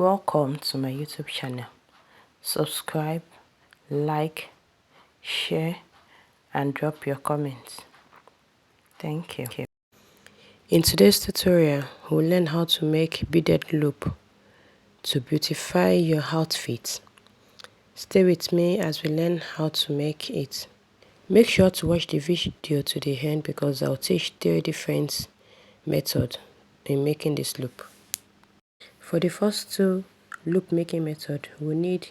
Welcome to my YouTube channel. Subscribe, like, share and drop your comments. Thank you. In today's tutorial, we'll learn how to make beaded loop to beautify your outfit. Stay with me as we learn how to make it. Make sure to watch the video to the end because I'll teach 3 different methods in making this loop. For the first 2 loop making method, we need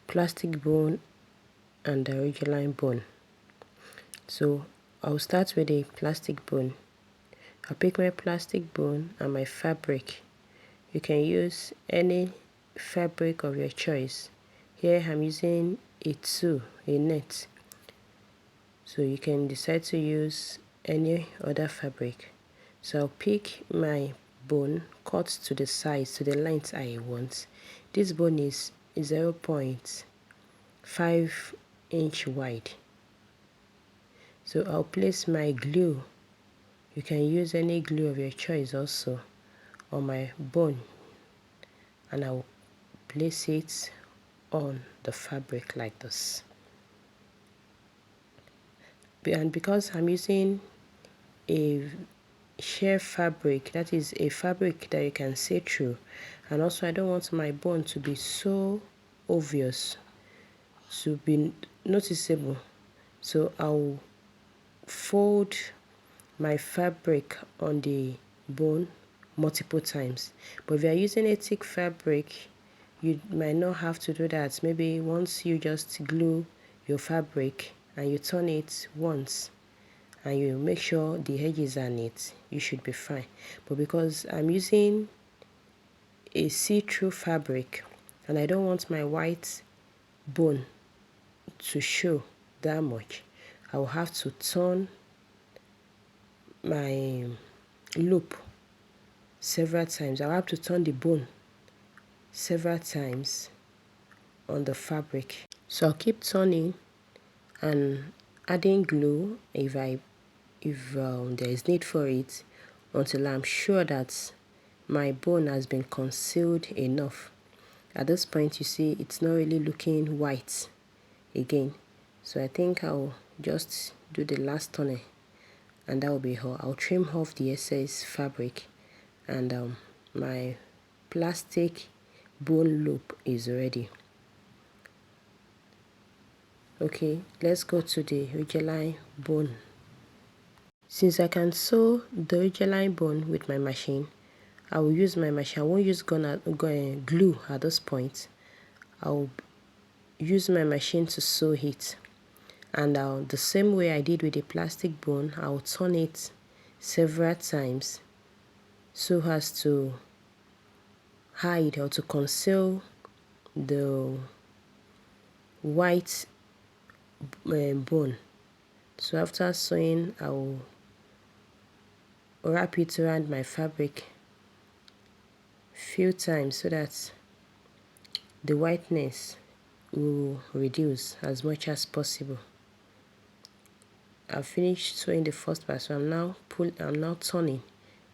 plastic bone and the original bone. So I'll start with the plastic bone. I'll pick my plastic bone and my fabric. You can use any fabric of your choice. Here I'm using a net. So you can decide to use any other fabric. So I'll pick my bone, cut to the size, to the length I want. This bone is 0.5 inch wide. So I'll place my glue. You can use any glue of your choice also on my bone, and I'll place it on the fabric like this. And because I'm using a sheer fabric, that is a fabric that you can see through, and also I don't want my bone to be so obvious, to be noticeable, so I'll fold my fabric on the bone multiple times. But if you are using a thick fabric, you might not have to do that. Maybe once you just glue your fabric and you turn it once and you make sure the edges are neat, you should be fine. But because I'm using a see-through fabric and I don't want my white bone to show that much, I will have to turn my loop several times. I'll have to turn the bone several times on the fabric. So I'll keep turning and adding glue if there is need for it, until I'm sure that my bone has been concealed enough. At this point, you see it's not really looking white again. So I think I'll just do the last turning, and that will be all. I'll trim off the excess fabric, and my plastic bone loop is ready. Okay, let's go to the ridgeline bone. Since I can sew the ridgeline bone with my machine, I will use my machine. I won't use glue at this point. I'll use my machine to sew it. And the same way I did with the plastic bone, I'll turn it several times so as to hide or to conceal the white bone. So after sewing, I will wrap it around my fabric few times so that the whiteness will reduce as much as possible. I've finished sewing the first part, so I'm now turning.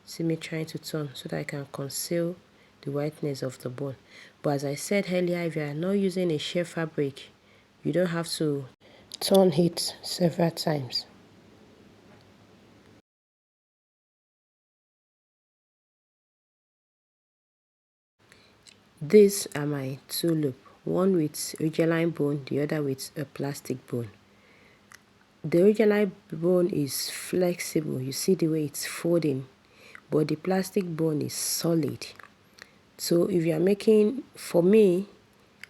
See me trying to turn so that I can conceal the whiteness of the bone. But as I said earlier, if you are not using a sheer fabric, you don't have to turn it several times. These are my 2 loops, one with ridgeline bone, the other with a plastic bone. The ridgeline bone is flexible, you see the way it's folding, but the plastic bone is solid. So if you are making, for me,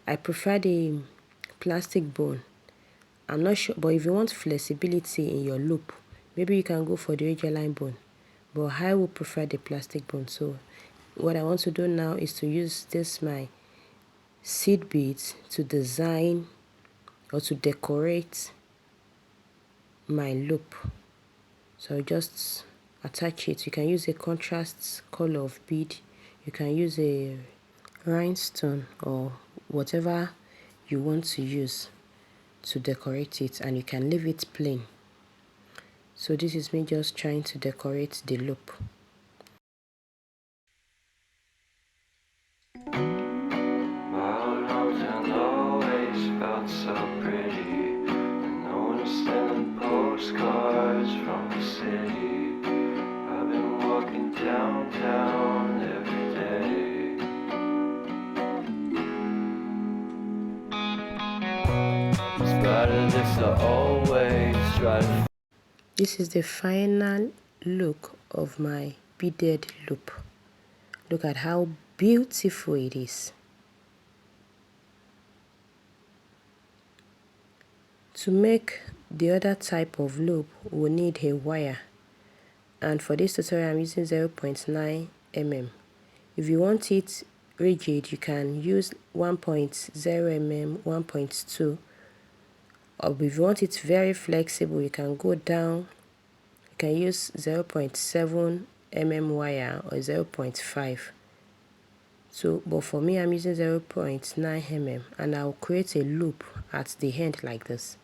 I prefer the plastic bone. I'm not sure, but if you want flexibility in your loop, maybe you can go for the ridgeline bone, but I would prefer the plastic bone. So what I want to do now is to use my seed beads to design or to decorate my loop. So I'll just attach it. You can use a contrast color of bead, you can use a rhinestone or whatever you want to use to decorate it, and you can leave it plain. So this is me just trying to decorate the loop. better just to always try to. This is the final look of my beaded loop. Look at how beautiful it is. To make the other type of loop, we'll need a wire. And for this tutorial, I'm using 0.9 mm. If you want it rigid, you can use 1.0 mm, 1.2. Or if you want it very flexible, you can go down. You can use 0.7 mm wire or 0.5. So, but for me, I'm using 0.9 mm, and I'll create a loop at the end like this.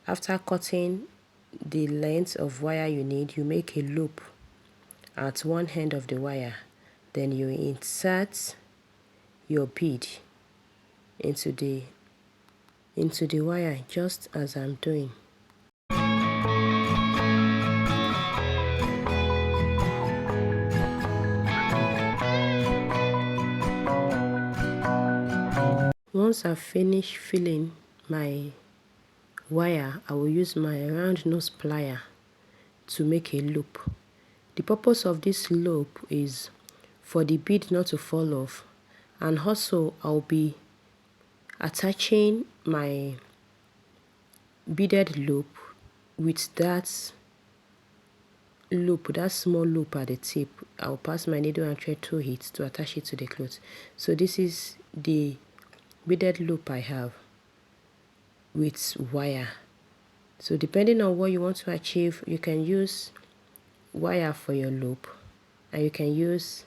After cutting the length of wire you need, you make a loop at one end of the wire. Then you insert your bead into the wire, just as I'm doing. Once I've finished filling my wire, I will use my round nose plier to make a loop. The purpose of this loop is for the bead not to fall off, and also I'll be attaching my beaded loop with that loop, that small loop at the tip. I'll pass my needle and thread through it to attach it to the cloth. So this is the beaded loop I have with wire. So depending on what you want to achieve, you can use wire for your loop, and you can use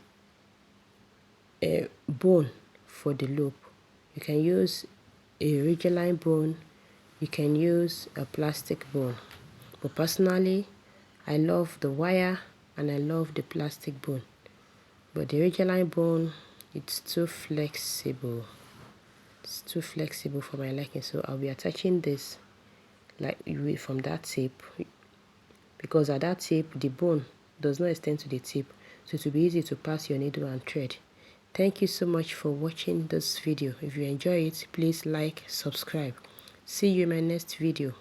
a bone for the loop. You can use a ridgeline bone, you can use a plastic bone. But personally, I love the wire and I love the plastic bone. But the ridgeline bone, it's too flexible. It's too flexible for my liking. So I'll be attaching this like from that tip, because at that tip the bone does not extend to the tip, so it will be easy to pass your needle and thread. Thank you so much for watching this video. If you enjoy it, please like, subscribe. See you in my next video.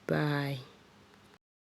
Bye.